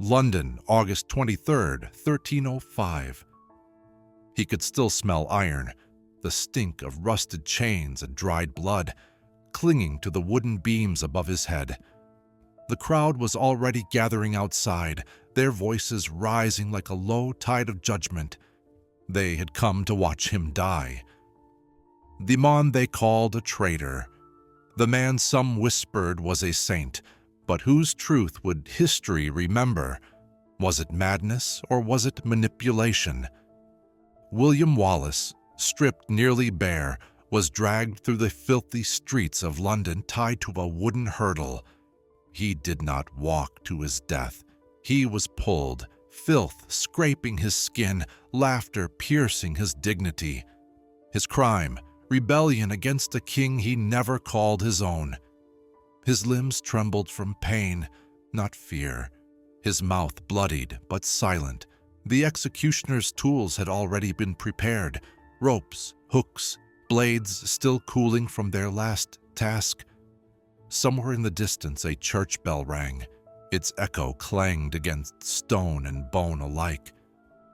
London, August 23, 1305. He could still smell iron, the stink of rusted chains and dried blood, clinging to the wooden beams above his head. The crowd was already gathering outside, their voices rising like a low tide of judgment. They had come to watch him die. The man they called a traitor, the man some whispered was a saint, but whose truth would history remember? Was it madness or was it manipulation? William Wallace, stripped nearly bare, was dragged through the filthy streets of London tied to a wooden hurdle. He did not walk to his death. He was pulled, filth scraping his skin, laughter piercing his dignity. His crime, rebellion against a king he never called his own. His limbs trembled from pain, not fear. His mouth bloodied but silent. The executioner's tools had already been prepared, ropes, hooks, blades still cooling from their last task. Somewhere in the distance a church bell rang. Its echo clanged against stone and bone alike.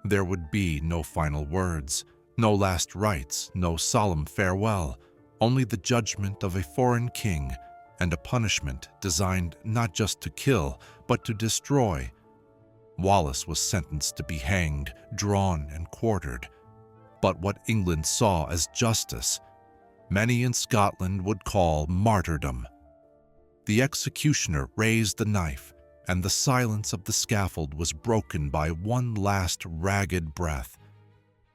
There would be no final words, no last rites, no solemn farewell, only the judgment of a foreign king and a punishment designed not just to kill, but to destroy. Wallace was sentenced to be hanged, drawn, and quartered. But what England saw as justice, many in Scotland would call martyrdom. The executioner raised the knife, and the silence of the scaffold was broken by one last ragged breath.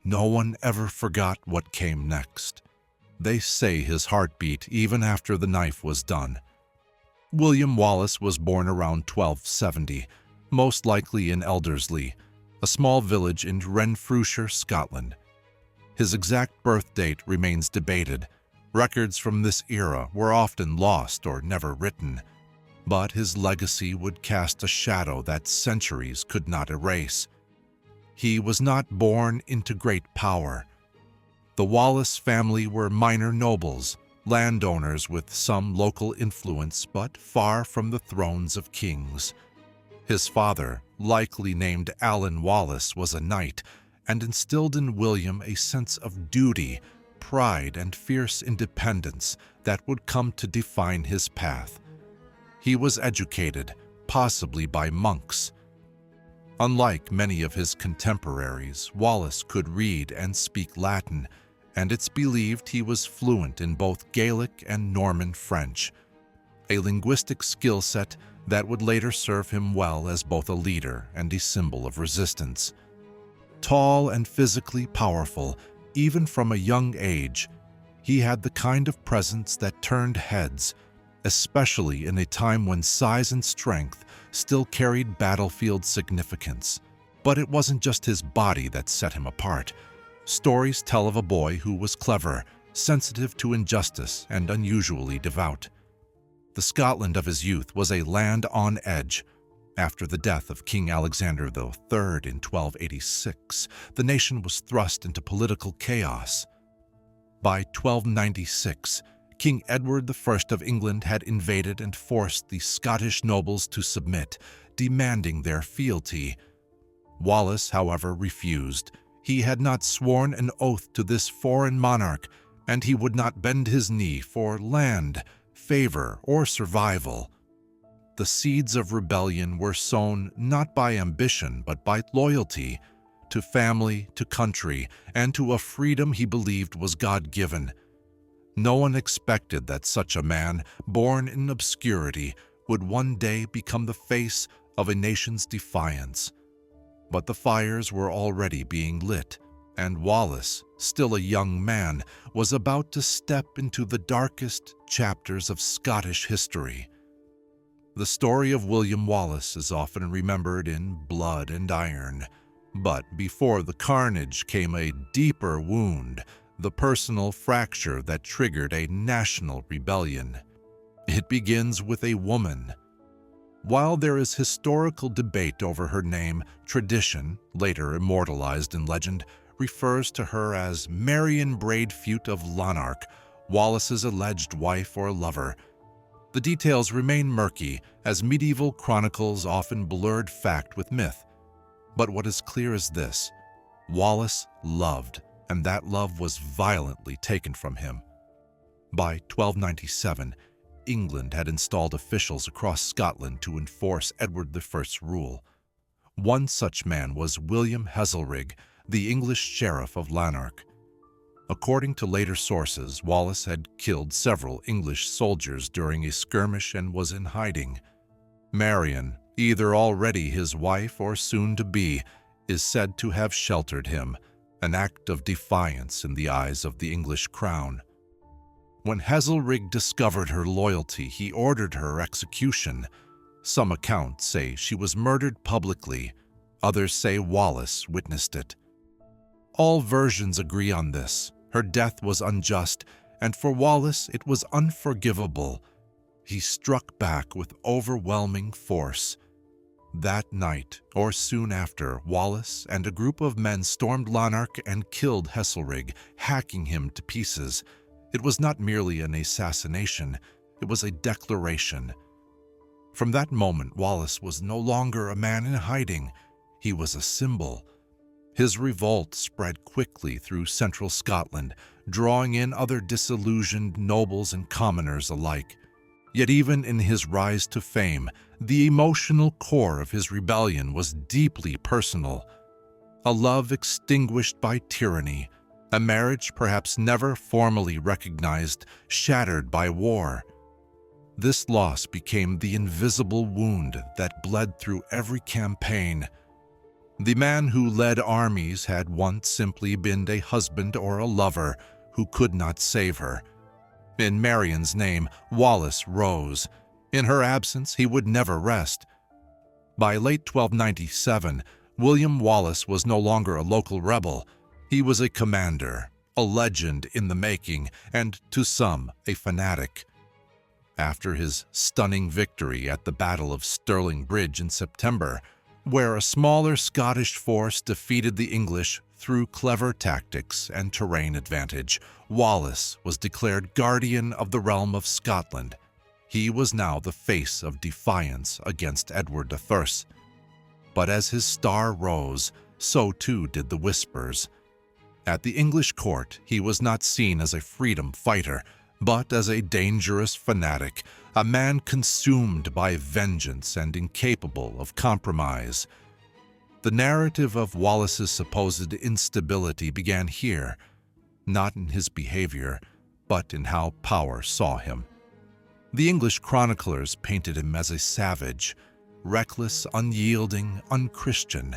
No one ever forgot what came next. They say his heart beat even after the knife was done. William Wallace was born around 1270, most likely in Elderslie, a small village in Renfrewshire, Scotland. His exact birth date remains debated. Records from this era were often lost or never written, but his legacy would cast a shadow that centuries could not erase. He was not born into great power. The Wallace family were minor nobles, landowners with some local influence but far from the thrones of kings. His father, likely named Alan Wallace, was a knight and instilled in William a sense of duty, pride, and fierce independence that would come to define his path. He was educated, possibly by monks. Unlike many of his contemporaries, Wallace could read and speak Latin, and it's believed he was fluent in both Gaelic and Norman French, a linguistic skill set that would later serve him well as both a leader and a symbol of resistance. Tall and physically powerful, even from a young age, he had the kind of presence that turned heads, especially in a time when size and strength still carried battlefield significance. But it wasn't just his body that set him apart. Stories tell of a boy who was clever, sensitive to injustice, and unusually devout. The Scotland of his youth was a land on edge. After the death of King Alexander III in 1286, the nation was thrust into political chaos. By 1296, King Edward I of England had invaded and forced the Scottish nobles to submit, demanding their fealty. Wallace, however, refused. He had not sworn an oath to this foreign monarch, and he would not bend his knee for land, favor, or survival. The seeds of rebellion were sown not by ambition but by loyalty to family, to country, and to a freedom he believed was God-given. No one expected that such a man, born in obscurity, would one day become the face of a nation's defiance. But the fires were already being lit, and Wallace, still a young man, was about to step into the darkest chapters of Scottish history. The story of William Wallace is often remembered in blood and iron, but before the carnage came a deeper wound, the personal fracture that triggered a national rebellion. It begins with a woman. While there is historical debate over her name, tradition, later immortalized in legend, refers to her as Marion Braidfute of Lanark, Wallace's alleged wife or lover. The details remain murky, as medieval chronicles often blurred fact with myth. But what is clear is this: Wallace loved, and that love was violently taken from him. By 1297, England had installed officials across Scotland to enforce Edward I's rule. One such man was William Heselrigg, the English sheriff of Lanark. According to later sources, Wallace had killed several English soldiers during a skirmish and was in hiding. Marion, either already his wife or soon to be, is said to have sheltered him, an act of defiance in the eyes of the English crown. When Heselrigg discovered her loyalty, he ordered her execution. Some accounts say she was murdered publicly, others say Wallace witnessed it. All versions agree on this. Her death was unjust, and for Wallace it was unforgivable. He struck back with overwhelming force. That night, or soon after, Wallace and a group of men stormed Lanark and killed Heselrigg, hacking him to pieces. It was not merely an assassination, it was a declaration. From that moment, Wallace was no longer a man in hiding. He was a symbol. His revolt spread quickly through central Scotland, drawing in other disillusioned nobles and commoners alike. Yet even in his rise to fame, the emotional core of his rebellion was deeply personal. A love extinguished by tyranny, a marriage perhaps never formally recognized, shattered by war. This loss became the invisible wound that bled through every campaign. The man who led armies had once simply been a husband or a lover who could not save her. In Marion's name, Wallace rose. In her absence, he would never rest. By late 1297, William Wallace was no longer a local rebel. He was a commander, a legend in the making, and to some, a fanatic. After his stunning victory at the Battle of Stirling Bridge in September, where a smaller Scottish force defeated the English through clever tactics and terrain advantage, Wallace was declared guardian of the realm of Scotland. He was now the face of defiance against Edward I. But as his star rose, so too did the whispers. At the English court, he was not seen as a freedom fighter, but as a dangerous fanatic, a man consumed by vengeance and incapable of compromise. The narrative of Wallace's supposed instability began here, not in his behavior, but in how power saw him. The English chroniclers painted him as a savage, reckless, unyielding, unchristian.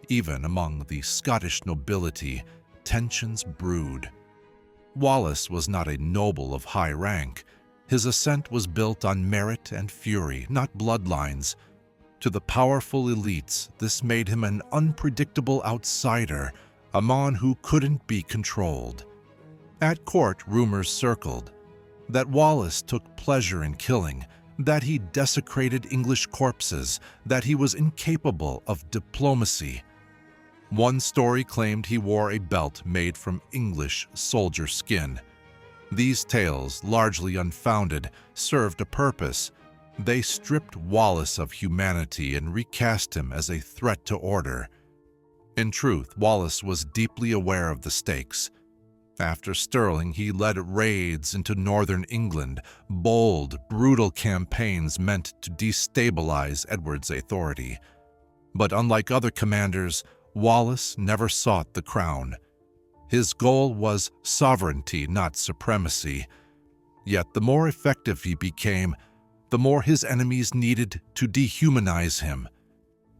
Even among the Scottish nobility, tensions brewed. Wallace was not a noble of high rank. His ascent was built on merit and fury, not bloodlines. To the powerful elites, this made him an unpredictable outsider, a man who couldn't be controlled. At court, rumors circled that Wallace took pleasure in killing, that he desecrated English corpses, that he was incapable of diplomacy. One story claimed he wore a belt made from English soldier skin. These tales, largely unfounded, served a purpose. They stripped Wallace of humanity and recast him as a threat to order. In truth, Wallace was deeply aware of the stakes. After Stirling, he led raids into northern England, bold, brutal campaigns meant to destabilize Edward's authority. But unlike other commanders, Wallace never sought the crown. His goal was sovereignty, not supremacy. Yet the more effective he became, the more his enemies needed to dehumanize him.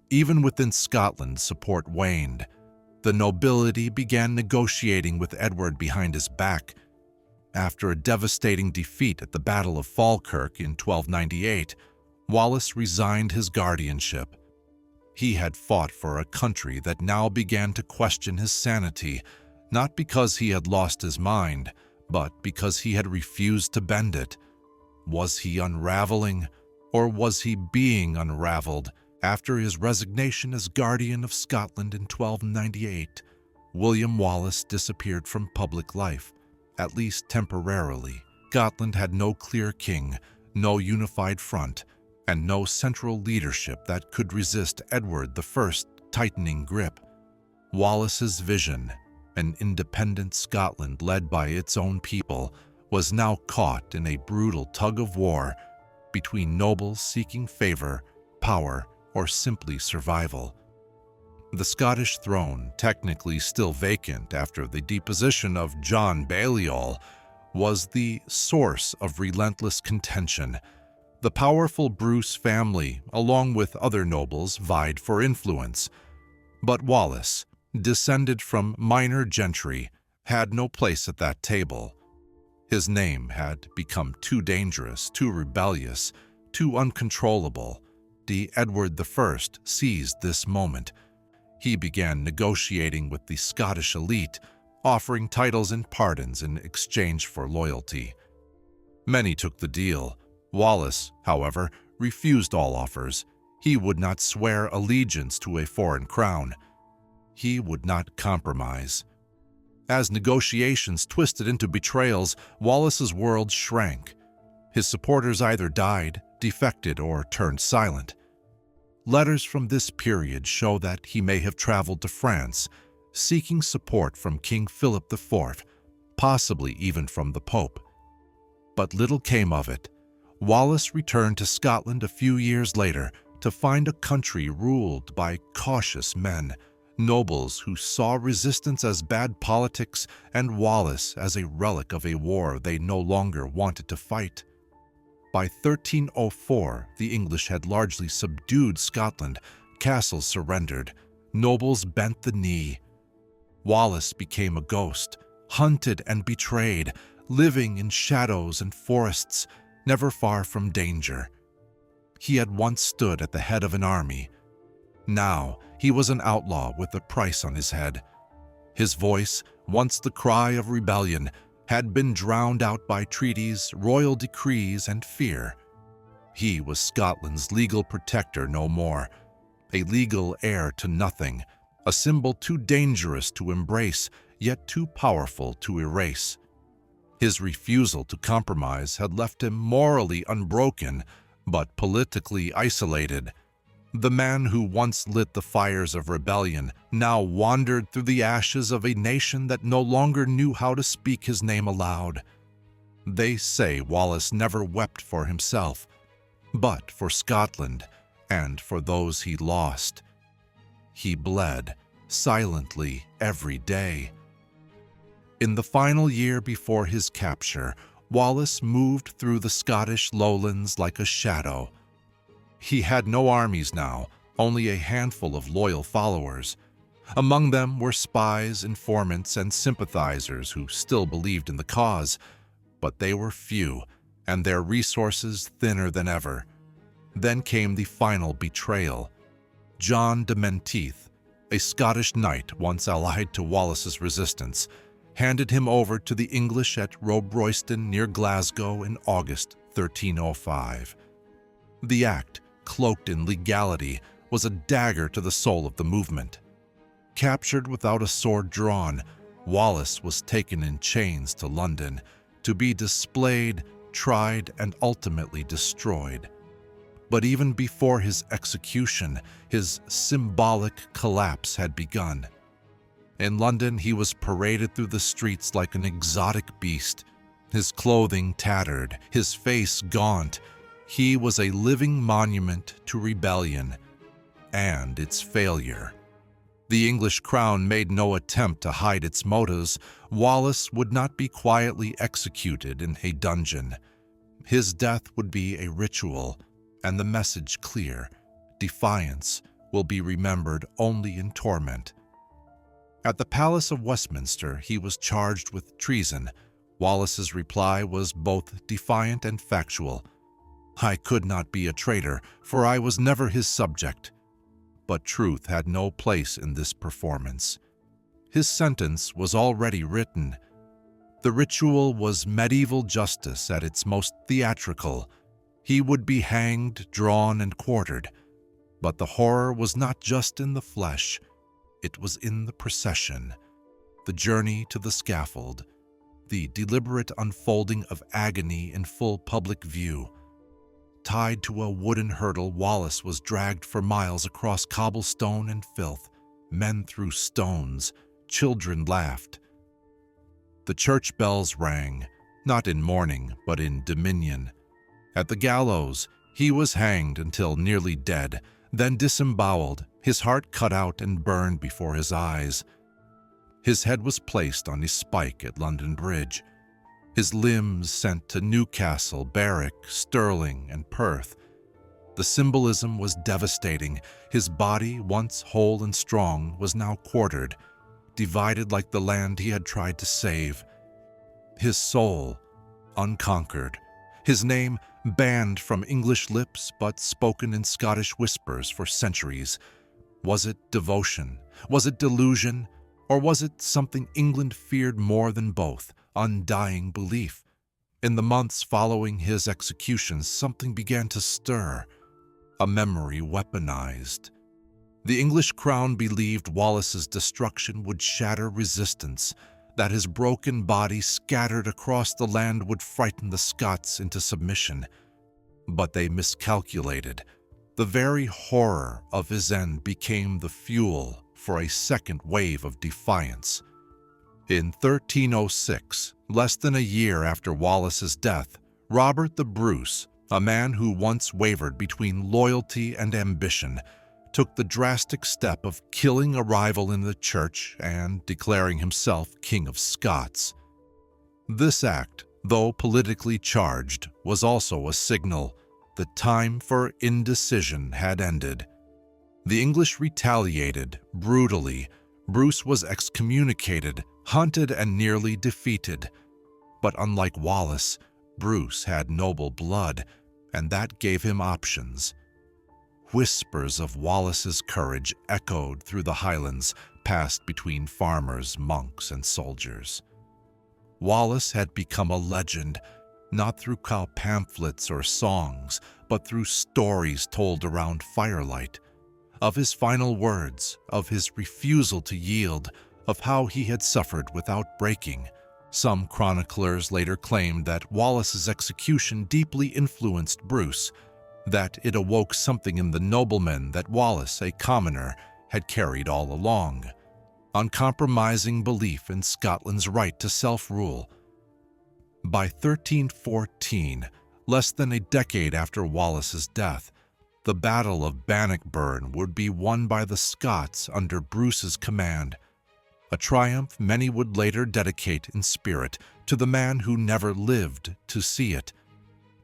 Even within Scotland, support waned. The nobility began negotiating with Edward behind his back. After a devastating defeat at the Battle of Falkirk in 1298, Wallace resigned his guardianship. He had fought for a country that now began to question his sanity, not because he had lost his mind, but because he had refused to bend it. Was he unraveling, or was he being unraveled? After his resignation as guardian of Scotland in 1298, William Wallace disappeared from public life, at least temporarily. Scotland had no clear king, no unified front, and no central leadership that could resist Edward I's tightening grip. Wallace's vision, an independent Scotland led by its own people, was now caught in a brutal tug-of-war between nobles seeking favor, power, or simply survival. The Scottish throne, technically still vacant after the deposition of John Balliol, was the source of relentless contention. The powerful Bruce family, along with other nobles, vied for influence. But Wallace, descended from minor gentry, had no place at that table. His name had become too dangerous, too rebellious, too uncontrollable. Edward I seized this moment. He began negotiating with the Scottish elite, offering titles and pardons in exchange for loyalty. Many took the deal. Wallace, however, refused all offers. He would not swear allegiance to a foreign crown. He would not compromise. As negotiations twisted into betrayals, Wallace's world shrank. His supporters either died, defected, or turned silent. Letters from this period show that he may have traveled to France, seeking support from King Philip IV, possibly even from the Pope. But little came of it. Wallace returned to Scotland a few years later to find a country ruled by cautious men, nobles who saw resistance as bad politics and Wallace as a relic of a war they no longer wanted to fight. By 1304, the English had largely subdued Scotland, castles surrendered, nobles bent the knee. Wallace became a ghost, hunted and betrayed, living in shadows and forests, never far from danger. He had once stood at the head of an army. Now he was an outlaw with a price on his head. His voice, once the cry of rebellion, had been drowned out by treaties, royal decrees, and fear. He was Scotland's legal protector no more, a legal heir to nothing, a symbol too dangerous to embrace, yet too powerful to erase. His refusal to compromise had left him morally unbroken, but politically isolated. The man who once lit the fires of rebellion now wandered through the ashes of a nation that no longer knew how to speak his name aloud. They say Wallace never wept for himself, but for Scotland and for those he lost. He bled silently every day. In the final year before his capture, Wallace moved through the Scottish lowlands like a shadow. He had no armies now, only a handful of loyal followers. Among them were spies, informants, and sympathizers who still believed in the cause, but they were few, and their resources thinner than ever. Then came the final betrayal. John de Menteith, a Scottish knight once allied to Wallace's resistance, handed him over to the English at Robroyston near Glasgow in August 1305. The act, cloaked in legality, was a dagger to the soul of the movement. Captured without a sword drawn, Wallace was taken in chains to London to be displayed, tried, and ultimately destroyed. But even before his execution, his symbolic collapse had begun. In London, he was paraded through the streets like an exotic beast, his clothing tattered, his face gaunt. He was a living monument to rebellion and its failure. The English crown made no attempt to hide its motives. Wallace would not be quietly executed in a dungeon. His death would be a ritual, and the message clear: defiance will be remembered only in torment. At the Palace of Westminster, he was charged with treason. Wallace's reply was both defiant and factual. "I could not be a traitor, for I was never his subject." But truth had no place in this performance. His sentence was already written. The ritual was medieval justice at its most theatrical. He would be hanged, drawn, and quartered. But the horror was not just in the flesh. It was in the procession, the journey to the scaffold, the deliberate unfolding of agony in full public view. tied to a wooden hurdle, Wallace was dragged for miles across cobblestone and filth. Men threw stones. Children laughed. The church bells rang, not in mourning, but in dominion. At the gallows, he was hanged until nearly dead, then disemboweled, his heart cut out and burned before his eyes. His head was placed on a spike at London Bridge. His limbs sent to Newcastle, Berwick, Stirling, and Perth. The symbolism was devastating. His body, once whole and strong, was now quartered, divided like the land he had tried to save. His soul, unconquered. His name banned from English lips but spoken in Scottish whispers for centuries. Was it devotion? Was it delusion? Or was it something England feared more than both? Undying belief. In the months following his execution, something began to stir. A memory weaponized. The English crown believed Wallace's destruction would shatter resistance, that his broken body scattered across the land would frighten the Scots into submission. But they miscalculated. The very horror of his end became the fuel for a second wave of defiance. In 1306, less than a year after Wallace's death, Robert the Bruce, a man who once wavered between loyalty and ambition, took the drastic step of killing a rival in the church and declaring himself King of Scots. This act, though politically charged, was also a signal. The time for indecision had ended. The English retaliated brutally. Bruce was excommunicated, hunted, and nearly defeated. But unlike Wallace, Bruce had noble blood, and that gave him options. Whispers of Wallace's courage echoed through the Highlands, passed between farmers, monks, and soldiers. Wallace had become a legend, not through cow pamphlets or songs, but through stories told around firelight. Of his final words, of his refusal to yield, of how he had suffered without breaking. Some chroniclers later claimed that Wallace's execution deeply influenced Bruce, that it awoke something in the nobleman that Wallace, a commoner, had carried all along. Uncompromising belief in Scotland's right to self-rule. By 1314, less than a decade after Wallace's death, the Battle of Bannockburn would be won by the Scots under Bruce's command, a triumph many would later dedicate in spirit to the man who never lived to see it.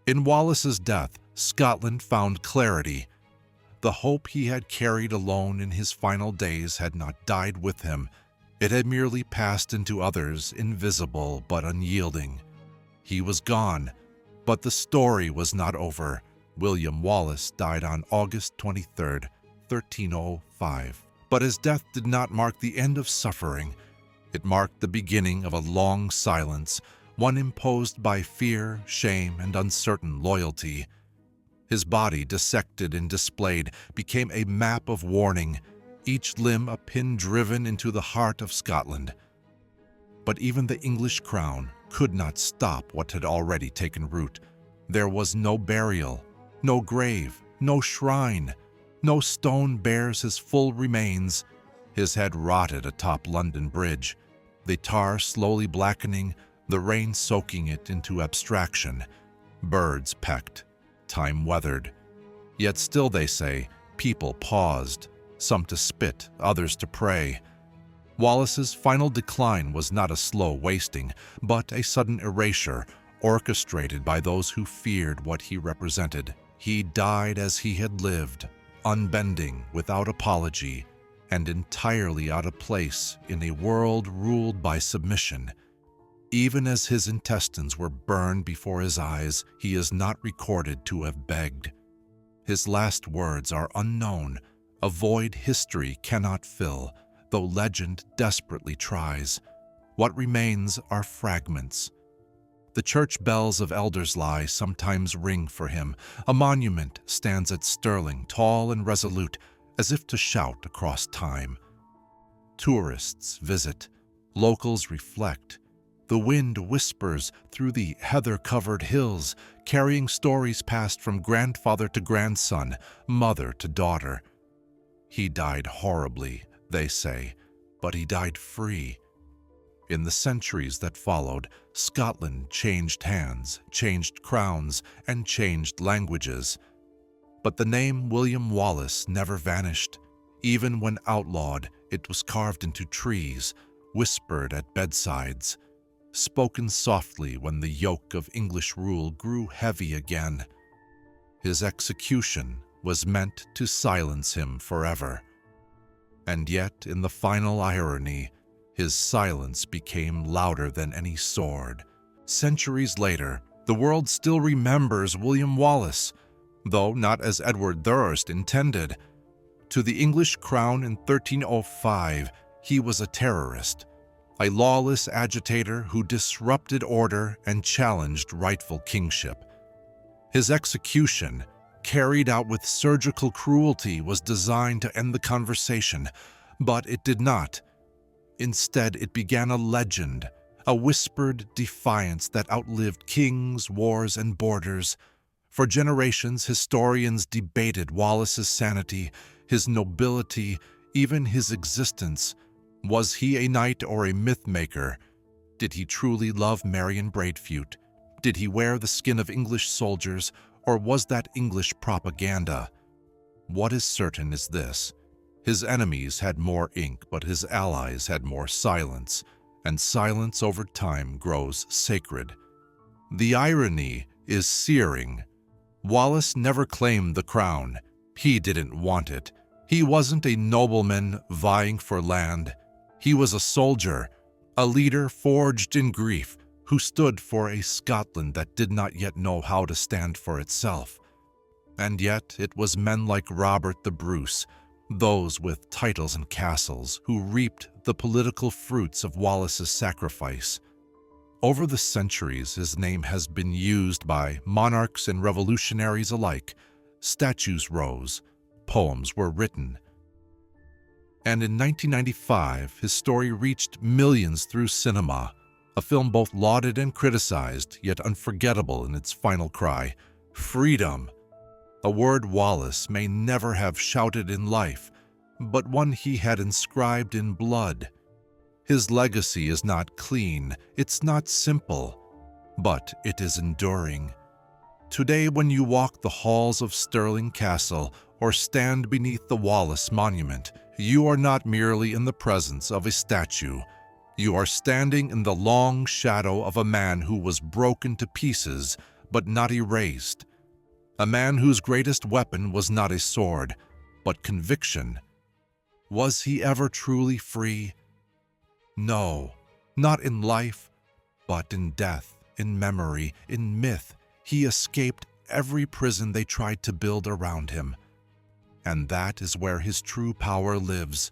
In Wallace's death, Scotland found clarity. The hope he had carried alone in his final days had not died with him. It had merely passed into others, invisible but unyielding. He was gone, but the story was not over. William Wallace died on August 23, 1305. But his death did not mark the end of suffering. It marked the beginning of a long silence, one imposed by fear, shame, and uncertain loyalty. His body, dissected and displayed, became a map of warning, each limb a pin driven into the heart of Scotland. But even the English crown could not stop what had already taken root. There was no burial, no grave, no shrine. No stone bears his full remains. His head rotted atop London Bridge, the tar slowly blackening, the rain soaking it into abstraction. Birds pecked, time weathered. Yet still, they say, people paused, some to spit, others to pray. Wallace's final decline was not a slow wasting, but a sudden erasure, orchestrated by those who feared what he represented. He died as he had lived, unbending, without apology, and entirely out of place in a world ruled by submission. Even as his intestines were burned before his eyes, he is not recorded to have begged. His last words are unknown, a void history cannot fill, though legend desperately tries. What remains are fragments. The church bells of Elderslie sometimes ring for him. A monument stands at Stirling, tall and resolute, as if to shout across time. Tourists visit, locals reflect. The wind whispers through the heather-covered hills, carrying stories passed from grandfather to grandson, mother to daughter. He died horribly, they say, but he died free. In the centuries that followed, Scotland changed hands, changed crowns, and changed languages. But the name William Wallace never vanished. Even when outlawed, it was carved into trees, whispered at bedsides, spoken softly when the yoke of English rule grew heavy again. His execution was meant to silence him forever. And yet, in the final irony, his silence became louder than any sword. Centuries later, the world still remembers William Wallace, though not as Edward Thirst intended. To the English crown in 1305, he was a terrorist, a lawless agitator who disrupted order and challenged rightful kingship. His execution, carried out with surgical cruelty, was designed to end the conversation, but it did not. Instead, it began a legend, a whispered defiance that outlived kings, wars, and borders. For generations, historians debated Wallace's sanity, his nobility, even his existence. Was he a knight or a myth-maker? Did he truly love Marion Braidfute? Did he wear the skin of English soldiers, or was that English propaganda? What is certain is this: his enemies had more ink, but his allies had more silence, and silence over time grows sacred. The irony is searing. Wallace never claimed the crown. He didn't want it. He wasn't a nobleman vying for land. He was a soldier, a leader forged in grief, who stood for a Scotland that did not yet know how to stand for itself. And yet it was men like Robert the Bruce, those with titles and castles, who reaped the political fruits of Wallace's sacrifice. Over the centuries, his name has been used by monarchs and revolutionaries alike. Statues rose, poems were written. And in 1995, his story reached millions through cinema, a film both lauded and criticized, yet unforgettable in its final cry: freedom. A word Wallace may never have shouted in life, but one he had inscribed in blood. His legacy is not clean, it's not simple, but it is enduring. Today, when you walk the halls of Stirling Castle or stand beneath the Wallace Monument, you are not merely in the presence of a statue. You are standing in the long shadow of a man who was broken to pieces, but not erased. A man whose greatest weapon was not a sword, but conviction. Was he ever truly free? No, not in life, but in death, in memory, in myth. He escaped every prison they tried to build around him. And that is where his true power lives,